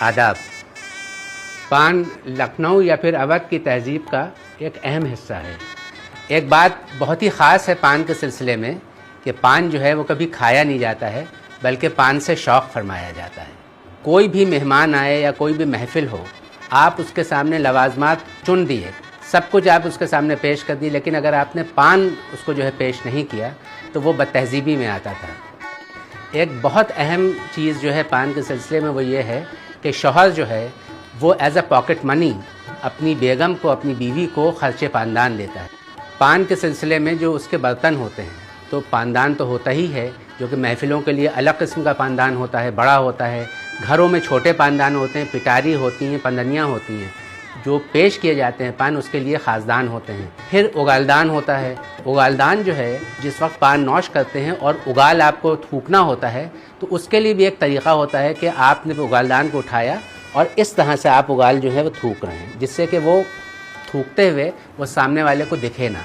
آداب۔ پان لکھنؤ یا پھر اودھ کی تہذیب کا ایک اہم حصہ ہے۔ ایک بات بہت ہی خاص ہے پان کے سلسلے میں کہ پان جو ہے وہ کبھی کھایا نہیں جاتا ہے بلکہ پان سے شوق فرمایا جاتا ہے۔ کوئی بھی مہمان آئے یا کوئی بھی محفل ہو، آپ اس کے سامنے لوازمات چن دیے، سب کچھ آپ اس کے سامنے پیش کر دی، لیکن اگر آپ نے پان اس کو جو ہے پیش نہیں کیا تو وہ بد تہذیبی میں آتا تھا۔ ایک بہت اہم چیز جو ہے پان کے سلسلے میں وہ یہ ہے کہ شوہر جو ہے وہ ایز اے پاکٹ منی اپنی بیگم کو، اپنی بیوی کو خرچ پاندان دیتا ہے۔ پان کے سلسلے میں جو اس کے برتن ہوتے ہیں تو پاندان تو ہوتا ہی ہے، جو کہ محفلوں کے لیے الگ قسم کا پاندان ہوتا ہے، بڑا ہوتا ہے۔ گھروں میں چھوٹے پاندان ہوتے ہیں، پٹاری ہوتی ہیں، پندنیاں ہوتی ہیں۔ جو پیش کیے جاتے ہیں پان، اس کے لیے خاصدان ہوتے ہیں۔ پھر اگالدان ہوتا ہے۔ اگالدان جو ہے جس وقت پان نوش کرتے ہیں اور اگال آپ کو تھوکنا ہوتا ہے تو اس کے لیے بھی ایک طریقہ ہوتا ہے کہ آپ نے اگالدان کو اٹھایا اور اس طرح سے آپ اگال جو ہے وہ تھوک رہے ہیں، جس سے کہ وہ تھوکتے ہوئے وہ سامنے والے کو دکھے نہ۔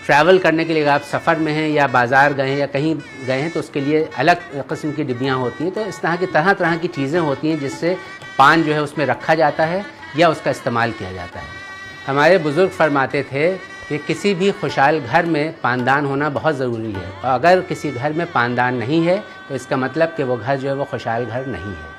ٹریول کرنے کے لیے اگر آپ سفر میں ہیں یا بازار گئے ہیں یا کہیں گئے ہیں تو اس کے لیے الگ قسم کی ڈبیاں ہوتی ہیں۔ تو اس طرح کی چیزیں ہوتی ہیں جس سے پان جو ہے اس میں رکھا جاتا ہے یا اس کا استعمال کیا جاتا ہے۔ ہمارے بزرگ فرماتے تھے کہ کسی بھی خوشحال گھر میں پاندان ہونا بہت ضروری ہے، اور اگر کسی گھر میں پاندان نہیں ہے تو اس کا مطلب کہ وہ گھر جو ہے وہ خوشحال گھر نہیں ہے۔